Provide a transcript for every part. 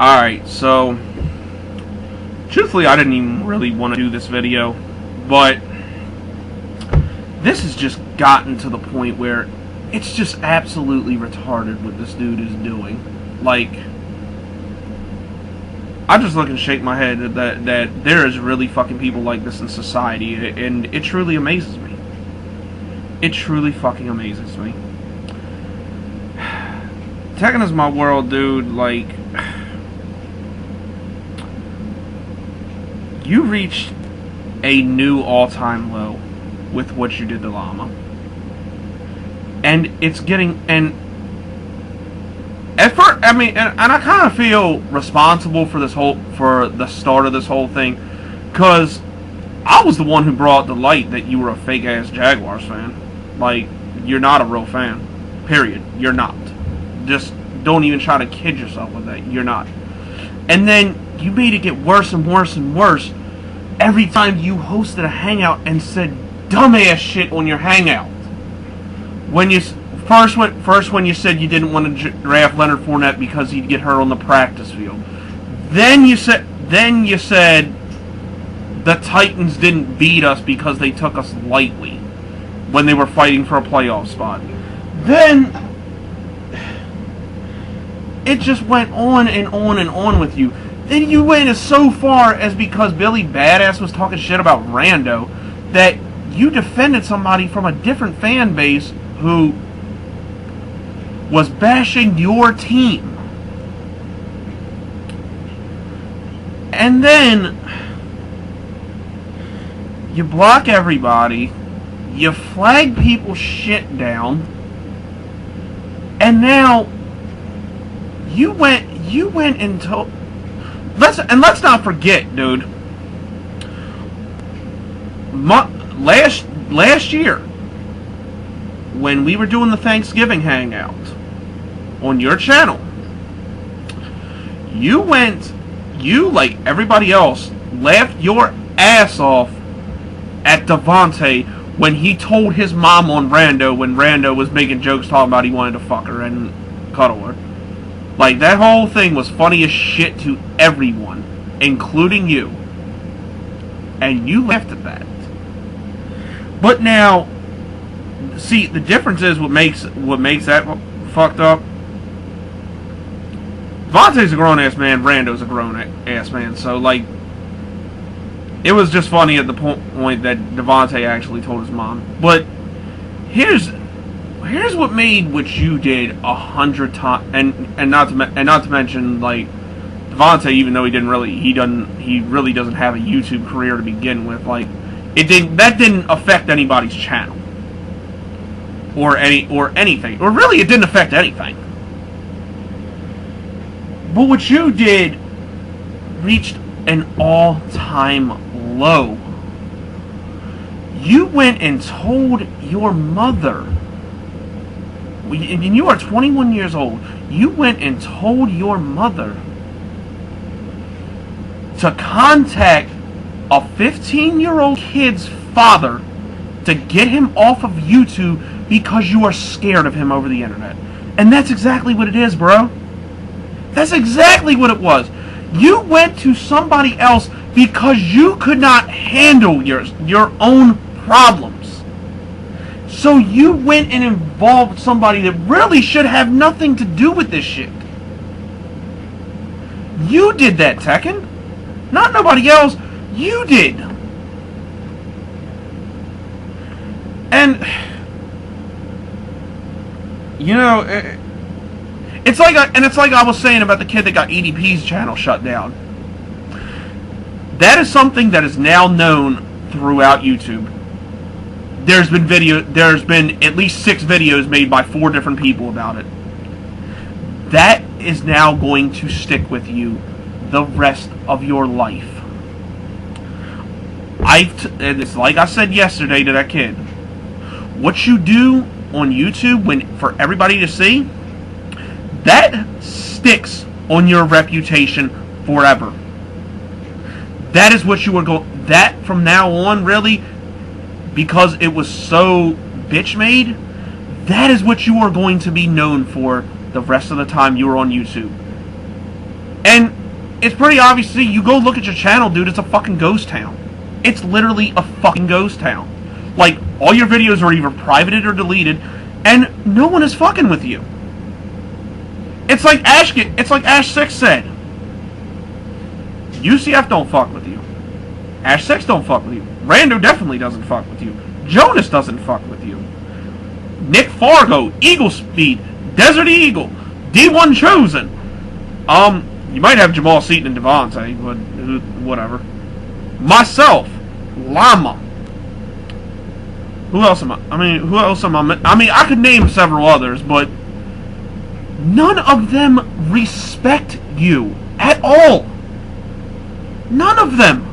Alright, so truthfully I didn't even really want to do this video, but this has just gotten to the point where it's just absolutely retarded what this dude is doing. Like, I just look and shake my head that there is really fucking people like this in society, and it truly amazes me. It truly fucking amazes me. Tekkenismyworld, dude, like, you reached a new all-time low with what you did to Llama. And it's getting, and at first, I mean, and I kind of feel responsible for the start of this whole thing, because I was the one who brought to light that you were a fake-ass Jaguars fan. Like, you're not a real fan. Period. You're not. Just don't even try to kid yourself with that. You're not. And then you made it get worse and worse and worse every time you hosted a hangout and said dumbass shit on your hangout. When you first when you said you didn't want to draft Leonard Fournette because he'd get hurt on the practice field. Then you said the Titans didn't beat us because they took us lightly when they were fighting for a playoff spot. Then it just went on and on and on with you. Then you went as so far as because Billy Badass was talking shit about Rando that you defended somebody from a different fan base who was bashing your team. And then you block everybody, you flag people's shit down, and now you went and told. Let's not forget, dude. Last year, when we were doing the Thanksgiving hangout on your channel, you like everybody else laughed your ass off at Devontae when he told his mom on Rando when Rando was making jokes talking about he wanted to fuck her and cuddle her. Like, that whole thing was funny as shit to everyone, including you. And you laughed at that. But now, see, the difference is what makes that fucked up. Devontae's a grown-ass man, Rando's a grown-ass man, so, like, it was just funny at the point that Devontae actually told his mom. But here's what made what you did 100 times, and not to mention, like, Devontae, even though he really doesn't have a YouTube career to begin with. Like, that didn't affect anybody's channel or anything, or really it didn't affect anything. But what you did reached an all-time low. You went and told your mother, and you are 21 years old, you went and told your mother to contact a 15-year-old kid's father to get him off of YouTube because you are scared of him over the internet. And that's exactly what it is, bro. That's exactly what it was. You went to somebody else because you could not handle your own problems. So you went and involved somebody that really should have nothing to do with this shit. You did that, Tekken. Not nobody else. You did. And you know, it's like I was saying about the kid that got EDP's channel shut down. That is something that is now known throughout YouTube. There's been at least 6 videos made by 4 different people about it. That is now going to stick with you the rest of your life. It's like I said yesterday to that kid. What you do on YouTube for everybody to see, that sticks on your reputation forever. That is what you are going. That from now on, really, because it was so bitch made, that is what you are going to be known for the rest of the time you are on YouTube. And it's pretty obvious to see, you go look at your channel, dude, it's a fucking ghost town. It's literally a fucking ghost town. Like, all your videos are either privated or deleted, and no one is fucking with you. It's like Ash6 said. UCF don't fuck with you. Ash6 don't fuck with you. Rando definitely doesn't fuck with you. Jonas doesn't fuck with you. Nick Fargo, Eagle Speed, Desert Eagle, D1 Chosen. You might have Jamal Seaton and Devontae, but whatever. Myself, Llama. Who else am I? Who else am I? I could name several others, but none of them respect you at all. None of them.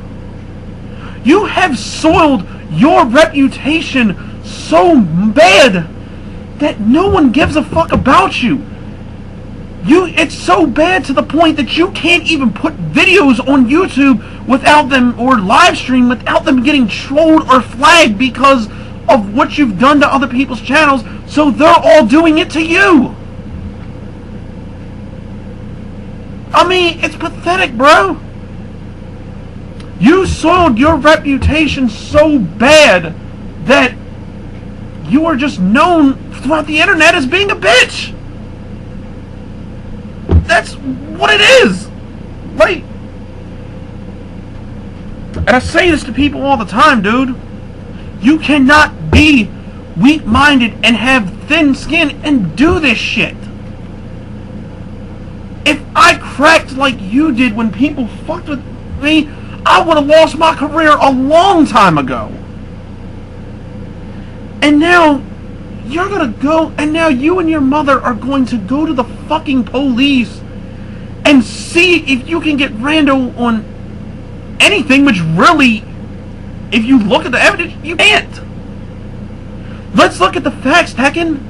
You have soiled your reputation so bad that no one gives a fuck about you. It's so bad to the point that you can't even put videos on YouTube without them, or live stream without them getting trolled or flagged because of what you've done to other people's channels, so they're all doing it to you. It's pathetic, bro. You soiled your reputation so bad that you are just known throughout the internet as being a bitch. That's what it is. Like, and I say this to people all the time, dude. You cannot be weak-minded and have thin skin and do this shit. If I cracked like you did when people fucked with me, I would have lost my career a long time ago. And now you're gonna go, and now you and your mother are going to go to the fucking police and see if you can get Rando on anything, which really, if you look at the evidence, you can't. Let's look at the facts, Tekken.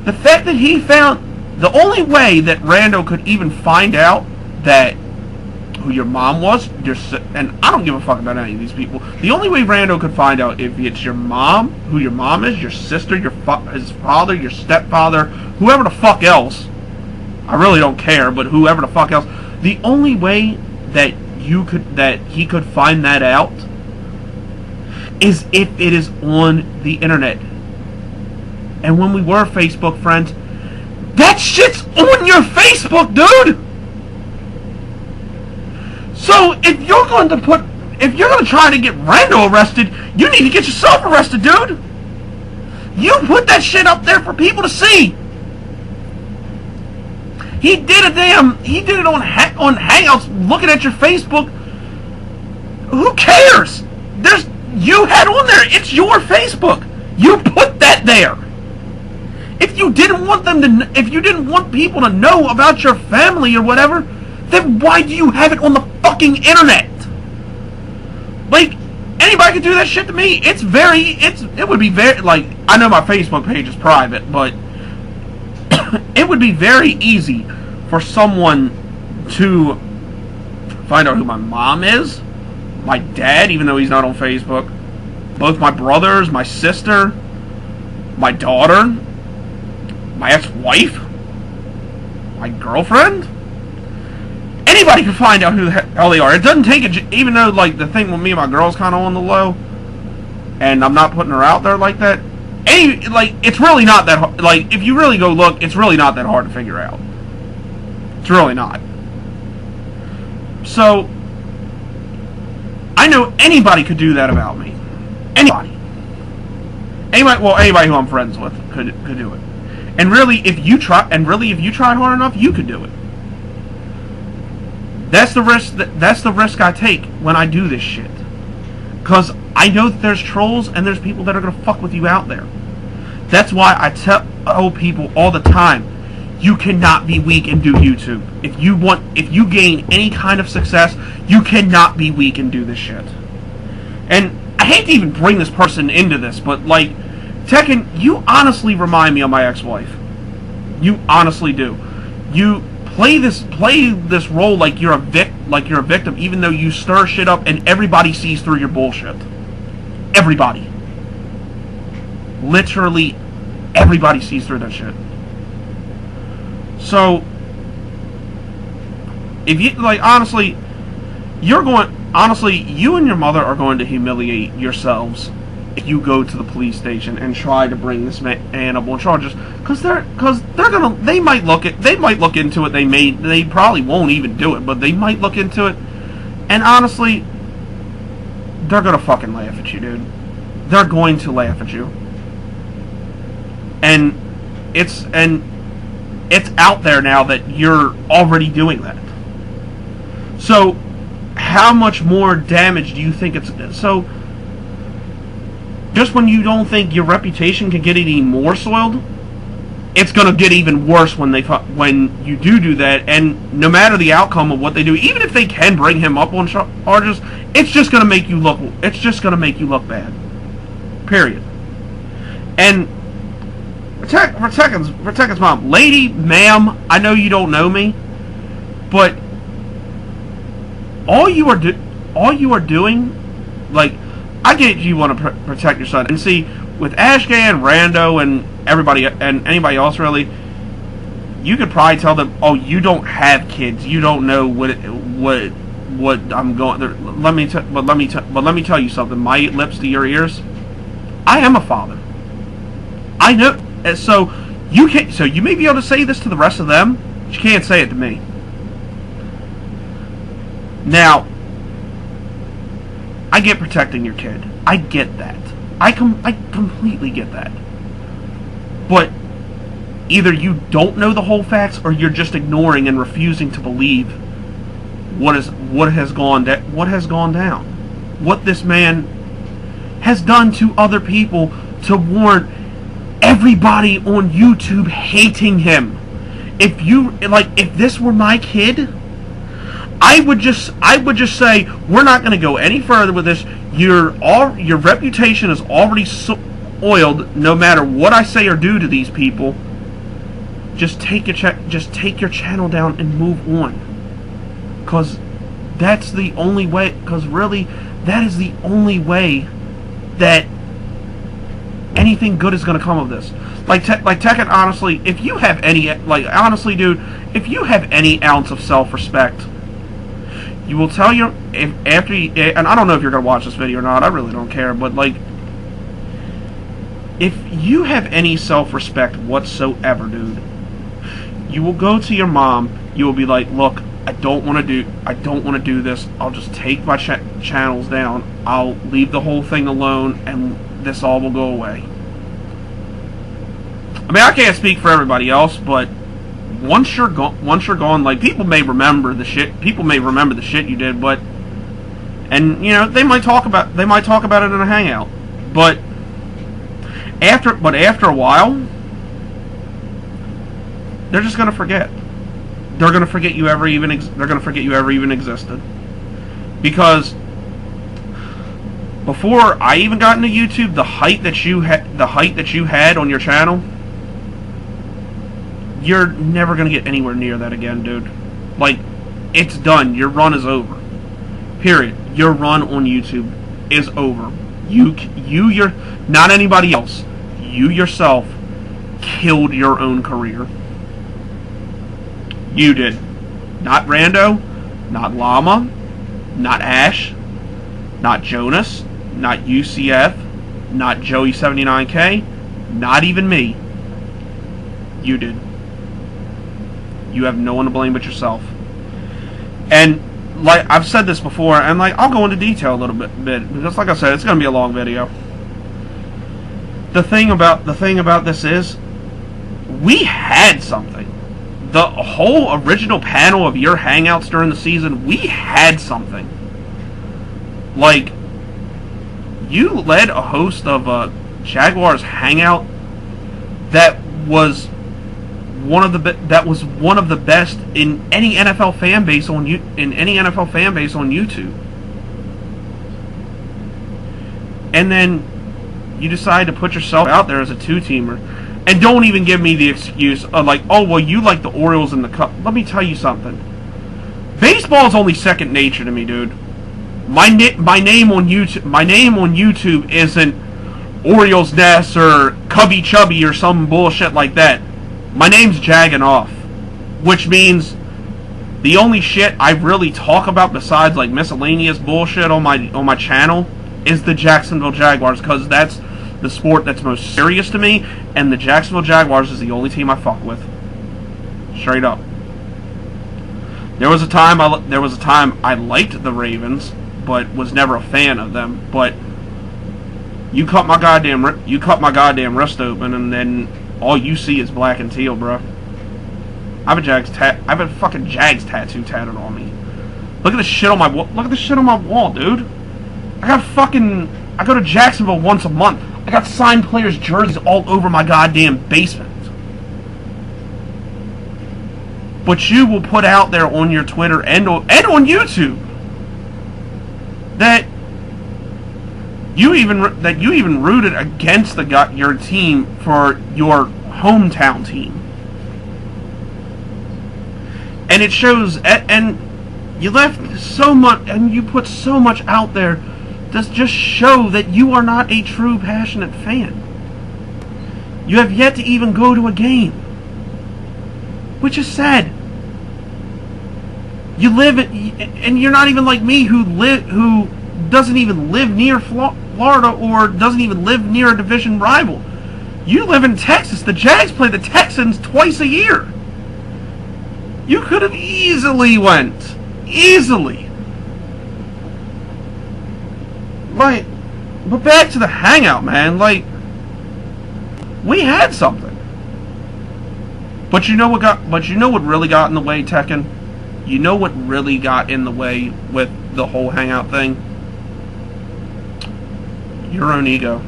The fact that he found, the only way that Rando could even find out that who your mom was, and I don't give a fuck about any of these people. The only way Rando could find out if it's your mom, who your mom is, your sister, his father, your stepfather, whoever the fuck else. I really don't care, but whoever the fuck else. The only way that he could find that out is if it is on the internet. And when we were Facebook friends, that shit's on your Facebook, dude! So if you're going to try to get Rando arrested, you need to get yourself arrested, dude. You put that shit up there for people to see. He did it on Hangouts, looking at your Facebook. Who cares? You had on there, it's your Facebook. You put that there. If you didn't want people to know about your family or whatever, then why do you have it on the fucking internet? Like, anybody can do that shit to me. It would be very, like, I know my Facebook page is private, but it would be very easy for someone to find out who my mom is, my dad, even though he's not on Facebook, both my brothers, my sister, my daughter, my ex-wife, my girlfriend. Anybody can find out who the hell they are. It doesn't take it, even though, like, the thing with me and my girl's kind of on the low, and I'm not putting her out there like that. It's really not that hard. Like, if you really go look, it's really not that hard to figure out. It's really not. So, I know anybody could do that about me. Anybody. Anybody who I'm friends with could do it. And really, if you tried hard enough, you could do it. That's the risk I take when I do this shit. Because I know that there's trolls and there's people that are gonna fuck with you out there. That's why I tell people all the time, you cannot be weak and do YouTube. If you gain any kind of success, you cannot be weak and do this shit. And I hate to even bring this person into this, but like, Tekken, you honestly remind me of my ex-wife. You honestly do. You play this role like you're a victim, even though you stir shit up and everybody sees through your bullshit. Everybody. Literally everybody sees through that shit. So If you, like, honestly, you and your mother are going to humiliate yourselves if you go to the police station and try to bring this man up on charges, because they might look into it. They probably won't even do it, but they might look into it, and honestly, they're gonna fucking laugh at you, dude. They're going to laugh at you, and it's out there now that you're already doing that. So, how much more damage do you think it's... So, just when you don't think your reputation can get any more soiled, it's going to get even worse when you do that, and no matter the outcome of what they do, even if they can bring him up on charges, it's just going to make you look bad. Period. And for Tekken's mom, lady, ma'am, I know you don't know me, but all you are doing, like, I get you want to protect your son, and see, with Ashgay and Rando and everybody and anybody else really, you could probably tell them, oh, you don't have kids, you don't know what I'm going. Let me tell you something. My lips to your ears. I am a father. I know. So you can't. So you may be able to say this to the rest of them, but you can't say it to me. Now, I get protecting your kid. I get that. I completely get that. But either you don't know the whole facts, or you're just ignoring and refusing to believe what has gone down. What this man has done to other people to warrant everybody on YouTube hating him. If this were my kid, I would just say, we're not going to go any further with this. Your reputation is already oiled. No matter what I say or do to these people, just take your channel down and move on. Because that's the only way. Because really, that is the only way that anything good is going to come of this. Like Tekken, honestly, if you have any, dude, if you have any ounce of self-respect, you will tell your, and I don't know if you're going to watch this video or not, I really don't care, but like, if you have any self-respect whatsoever, dude, you will go to your mom, you will be like, look, I don't want to do this, I'll just take my channels down, I'll leave the whole thing alone, and this all will go away. I mean, I can't speak for everybody else, but once you're gone, like, people may remember the shit you did, but, and you know, they might talk about it in a hangout, but after a while, they're just gonna forget. They're gonna forget you ever even existed, because before I even got into YouTube, the height that you had on your channel, you're never going to get anywhere near that again, dude. Like, it's done. Your run is over. Period. Your run on YouTube is over. You're not anybody else. You yourself killed your own career. You did. Not Rando, not Llama, not Ash, not Jonas, not UCF, not Joey79K, not even me. You did. You have no one to blame but yourself. And like I've said this before, and like I'll go into detail a little bit because, like I said, it's going to be a long video. The thing about this is, we had something. The whole original panel of your hangouts during the season, we had something. Like, you led a host of Jaguars hangout that was one of the best in any NFL fan base on YouTube. And then you decide to put yourself out there as a two-teamer, and don't even give me the excuse of like, oh well, you like the Orioles in the Cup. Let me tell you something. Baseball is only second nature to me, dude. My name on YouTube isn't Orioles Nest or Cubby Chubby or some bullshit like that. My name's Jagging Off, which means The only shit I really talk about besides like miscellaneous bullshit on my channel is the Jacksonville Jaguars, because that's the sport that's most serious to me, and the Jacksonville Jaguars is the only team I fuck with. Straight up. There was a time I liked the Ravens, but was never a fan of them. But you cut my goddamn wrist open, and then all you see is black and teal, bro. I have a fucking Jags tattoo tatted on me. Look at the shit on my wall, dude. I go to Jacksonville once a month. I got signed players' jerseys all over my goddamn basement. But you will put out there on your Twitter and on YouTube that you even rooted against your team for your hometown team. And it shows, and you left so much, and you put so much out there to just show that you are not a true passionate fan. You have yet to even go to a game, which is sad. You live and you're not even like me, who doesn't even live near Florida or doesn't even live near a division rival. You live in Texas. The Jags play the Texans twice a year. You could have easily went. Easily. Like, but back to the hangout, man. Like, we had something. But you know what really got in the way, Tekken? You know what really got in the way with the whole hangout thing? Your own ego.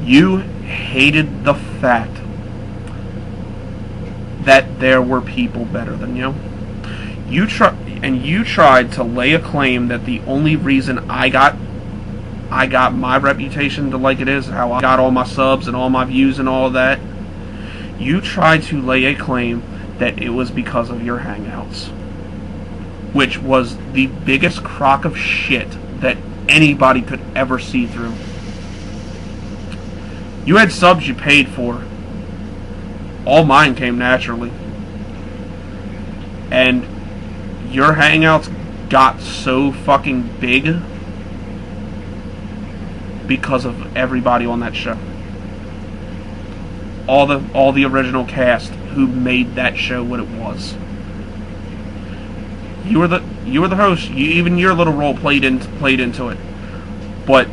You hated the fact that there were people better than you. You tried to lay a claim that the only reason I got my reputation to like it is, how I got all my subs and all my views and all of that. You tried to lay a claim that it was because of your hangouts, which was the biggest crock of shit that anybody could ever see through. You had subs you paid for. All mine came naturally. And your hangouts got so fucking big because of everybody on that show. All the original cast who made that show what it was. You were the host. Even your little role played into it. But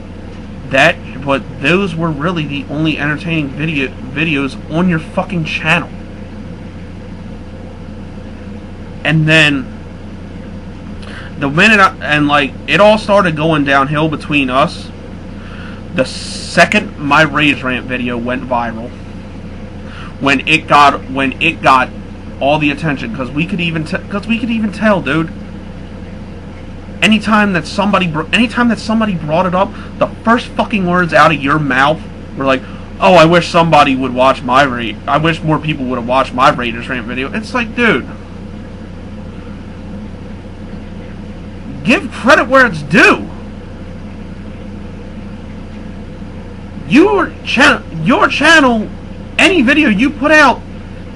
those were really the only entertaining videos on your fucking channel. And then the minute it all started going downhill between us, the second my Rage Rant video went viral, when it got all the attention, because we could even tell, dude. Anytime that somebody brought it up, the first fucking words out of your mouth were like, "Oh, I wish somebody would watch I wish more people would have watched my Raiders Rant video." It's like, dude, give credit where it's due. Your channel, any video you put out,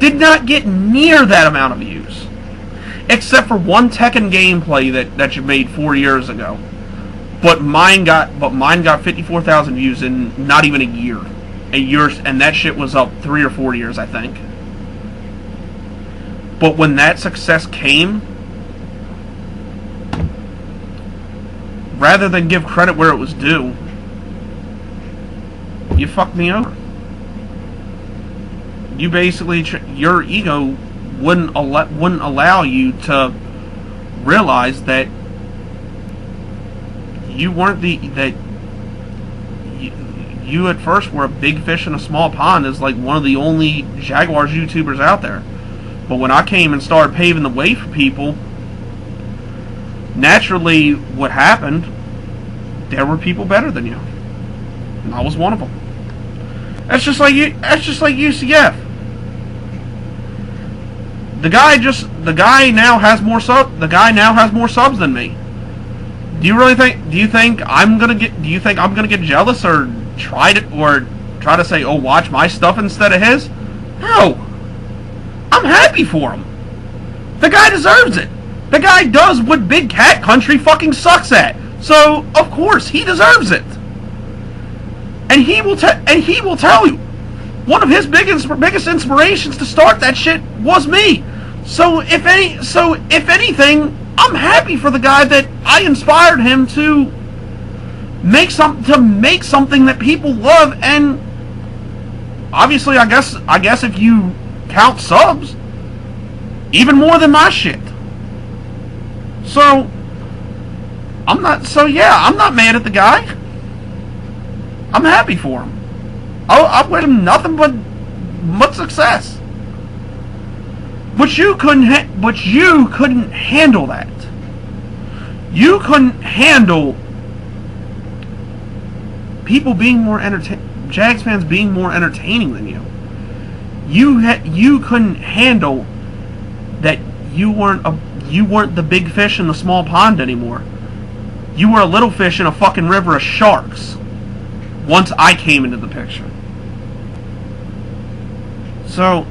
did not get near that amount of views. Except for one Tekken gameplay that you made 4 years ago. But mine got 54,000 views in not even a year. And that shit was up 3 or 4 years, I think. But when that success came, rather than give credit where it was due, you fucked me over. You basically, your ego wouldn't allow you to realize that you weren't you at first were a big fish in a small pond, as like one of the only Jaguars YouTubers out there. But when I came and started paving the way for people, naturally what happened, there were people better than you. And I was one of them. That's just like UCF. The guy now has more subs than me. Do you think I'm gonna get jealous or try to say, "Oh, watch my stuff" instead of his? No. I'm happy for him. The guy deserves it. The guy does what Big Cat Country fucking sucks at. So, of course, he deserves it. And he will tell you, one of his biggest inspirations to start that shit was me. So if anything, I'm happy for the guy that I inspired him to make something that people love. And obviously, I guess if you count subs, even more than my shit. So I'm not mad at the guy. I'm happy for him. I wish him nothing but success. But you couldn't handle that. You couldn't handle people being more Jags fans being more entertaining than you. You couldn't handle that you weren't the big fish in the small pond anymore. You were a little fish in a fucking river of sharks once I came into the picture. So,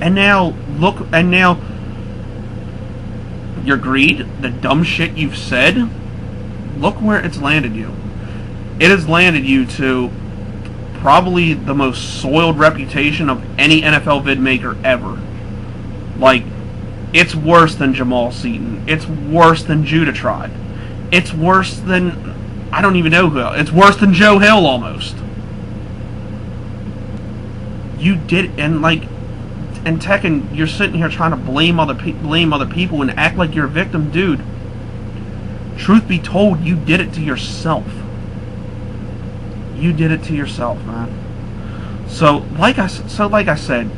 and now your greed, the dumb shit you've said, look where it's landed you. It has landed you to probably the most soiled reputation of any NFL vid maker ever. Like, it's worse than Jamal Seaton. It's worse than Judah Tribe. It's worse than, I don't even know who else. It's worse than Joe Hill almost. You did, and Tekken, you're sitting here trying to blame other people and act like you're a victim, dude. Truth be told, you did it to yourself. You did it to yourself, man. So, like I said,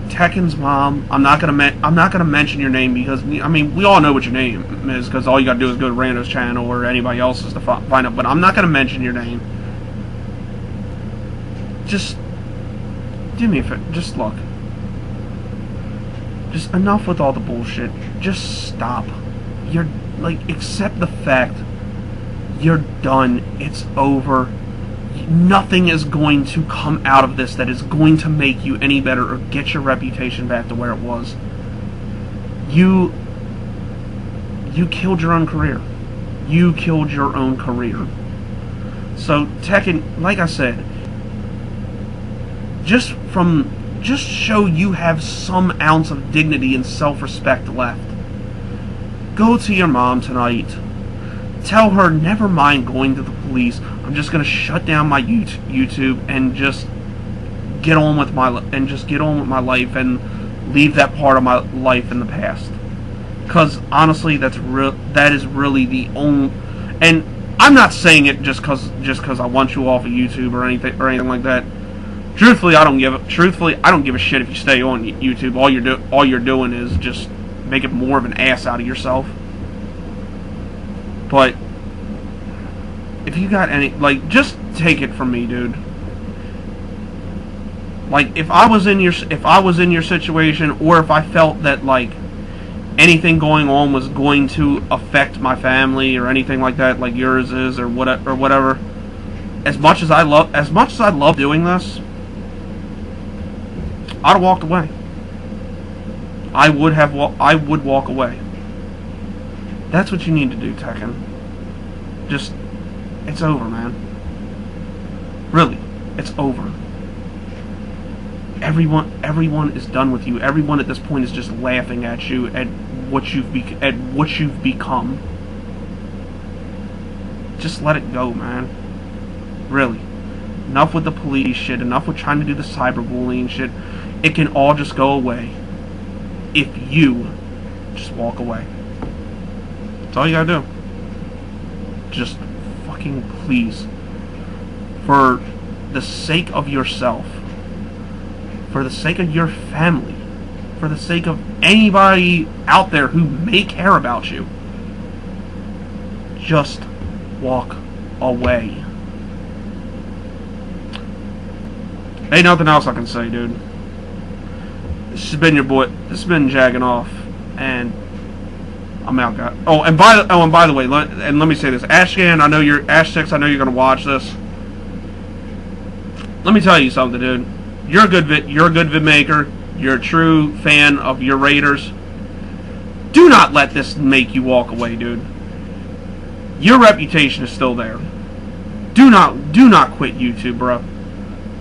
Tekken's mom. I'm not gonna mention your name because I mean we all know what your name is because all you gotta do is go to Rando's channel or anybody else's to find out. But I'm not gonna mention your name. Just do me a favor. Just look. Just enough with all the bullshit. Just stop. You're accept the fact. You're done. It's over. Nothing is going to come out of this that is going to make you any better or get your reputation back to where it was. You killed your own career. You killed your own career. So Tekken, like I said, just show you have some ounce of dignity and self-respect left. Go to your mom tonight. Tell her, never mind going to the police. I'm just gonna shut down my YouTube and just get on with my life and leave that part of my life in the past. Because honestly, that is really the only. And I'm not saying it just because I want you off of YouTube or anything like that. Truthfully, I don't give a shit if you stay on YouTube. All you're doing is just making more of an ass out of yourself. But if you got any, just take it from me, dude. If I was in your situation, or if I felt that anything going on was going to affect my family or anything like that, like yours is, or whatever. As much as I love doing this, I'd have walked away. I would walk away. That's what you need to do, Tekken. Just, it's over, man. Really, it's over. Everyone is done with you. Everyone at this point is just laughing at you, at what you've become. Just let it go, man. Really. Enough with the police shit. Enough with trying to do the cyberbullying shit. It can all just go away if you just walk away. That's all you gotta do. Just fucking please, for the sake of yourself, for the sake of your family, for the sake of anybody out there who may care about you, just walk away. Ain't nothing else I can say, dude. This has been your boy. This has been Jagging Off, and I'm out, guys. And by the way, let me say this, Ashgan. I know you're Ash6. I know you're gonna watch this. Let me tell you something, dude. You're a good vid maker. you're a true fan of your Raiders, do not let this make you walk away, dude. Your reputation is still there. Do not quit YouTube, bro.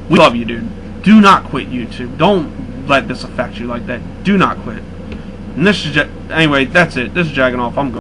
We love you, dude. Do not quit YouTube. Don't let this affect you like that. Do not quit. And this is anyway. That's it. This is Jagging Off. I'm going.